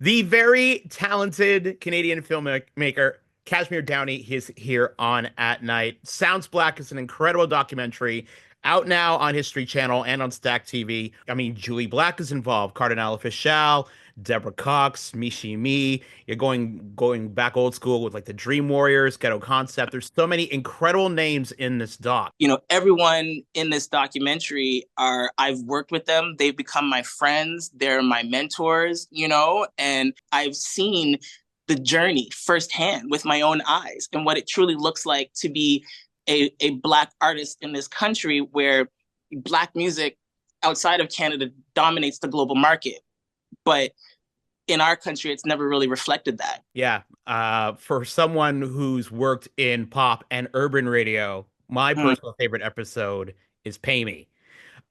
The very talented Canadian filmmaker Cazhhmere Downey is here on At Night. Sounds Black is an incredible documentary out now on History Channel and on StackTV. I mean, Julie Black is involved, Cardinal Official, Deborah Cox, Mishi Me. You're going back old school with like the Dream Warriors, Ghetto Concept. There's so many incredible names in this doc. Everyone in this documentary I've worked with them. They've become my friends. They're my mentors, and I've seen the journey firsthand with my own eyes and what it truly looks like to be a Black artist in this country where Black music outside of Canada dominates the global market. But in our country, it's never really reflected that. Yeah. For someone who's worked in pop and urban radio, my Mm, personal favorite episode is Pay Me.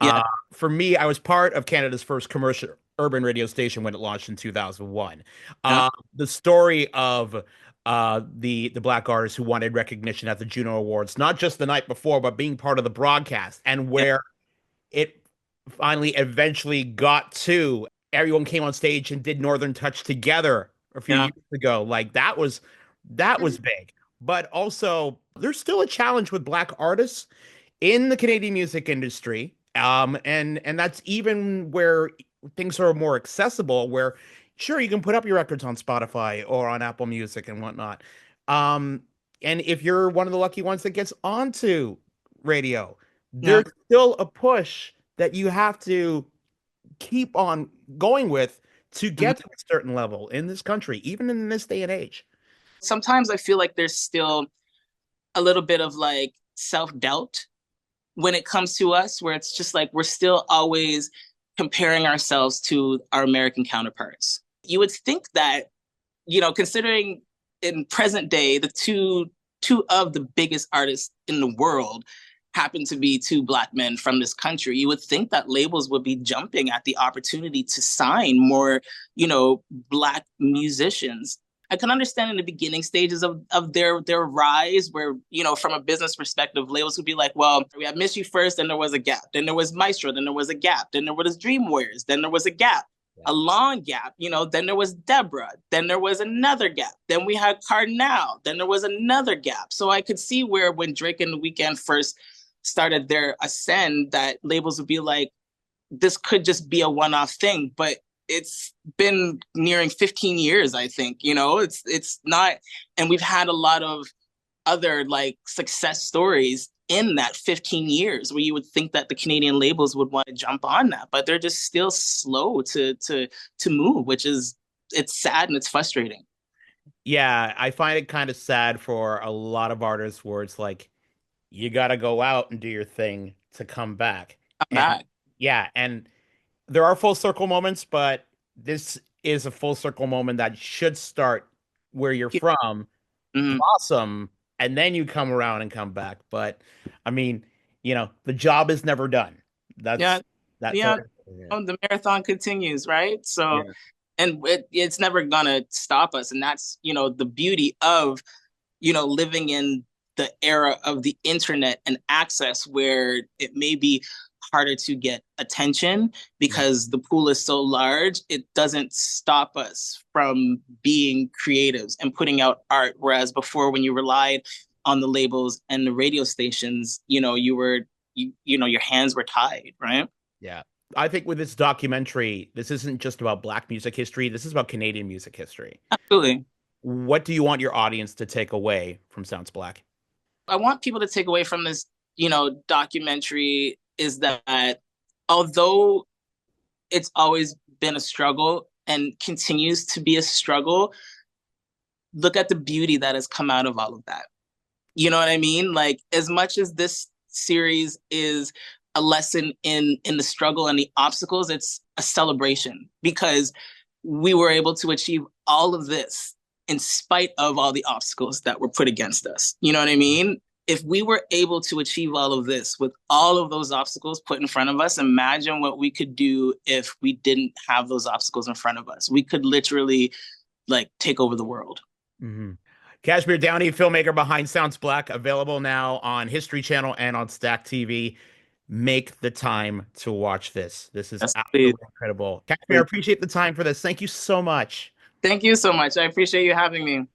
yeah. For me, I was part of Canada's first commercial urban radio station when it launched in 2001. Yeah. The story of the Black artists who wanted recognition at the Juno Awards, not just the night before, but being part of the broadcast, and Yeah. where it finally eventually got to everyone came on stage and did Northern Touch together a few Yeah. years ago. Like that was big. But also there's still a challenge with Black artists in the Canadian music industry. And that's even where things are more accessible, where sure you can put up your records on Spotify or on Apple Music and whatnot. Um, and if you're one of the lucky ones that gets onto radio, Yeah. there's still a push that you have to keep on going with to Mhm. get to a certain level in this country, even in this day and age. Sometimes I feel like there's still a little bit of like self doubt when it comes to us, where it's just like we're still always comparing ourselves to our American counterparts. You would think that, considering in present day, the two of the biggest artists in the world happen to be two Black men from this country, you would think that labels would be jumping at the opportunity to sign more, Black musicians. I can understand in the beginning stages of their rise, where, from a business perspective, labels would be like, well, we have Miss You first, then there was a gap. Then there was Maestro, then there was a gap. Then there was Dream Warriors, then there was a gap. Yeah. A long gap, then there was Deborah, then there was another gap. Then we had Cardinal, then there was another gap. So I could see where when Drake and the Weeknd first started their ascend, that labels would be like, this could just be a one-off thing. But it's been nearing 15 years, I think. It's not, and we've had a lot of other like success stories in that 15 years where you would think that the Canadian labels would want to jump on that, but they're just still slow to move, which is, it's sad and it's frustrating. Yeah, I find it kind of sad for a lot of artists where it's like you got to go out and do your thing to come back. I'm And back. yeah, and there are full circle moments, but this is a full circle moment that should start where you're from, Mm-hmm. blossom, and then you come around and come back. But I mean, the job is never done. Yeah. That's all. Yeah. The marathon continues, right? So, Yeah. and it's never gonna stop us. And that's, the beauty of, living in the era of the internet and access, where it may be harder to get attention Yeah. because the pool is so large. It doesn't stop us from being creatives and putting out art. Whereas before, when you relied on the labels and the radio stations, your hands were tied, right? Yeah. I think with this documentary, this isn't just about Black music history. This is about Canadian music history. Absolutely. What do you want your audience to take away from Sounds Black? I want people to take away from this, documentary is that although it's always been a struggle and continues to be a struggle, look at the beauty that has come out of all of that. You know what I mean? Like, as much as this series is a lesson in the struggle and the obstacles, it's a celebration because we were able to achieve all of this in spite of all the obstacles that were put against us. You know what I mean? If we were able to achieve all of this with all of those obstacles put in front of us, imagine what we could do if we didn't have those obstacles in front of us. We could literally like take over the world. Hmm. Cazhhmere Downey, filmmaker behind Sounds Black, available now on History Channel and on Stack TV. Make the time to watch this. This is Yes, please. absolutely incredible. Cashmere, I appreciate the time for this. Thank you so much. Thank you so much. I appreciate you having me.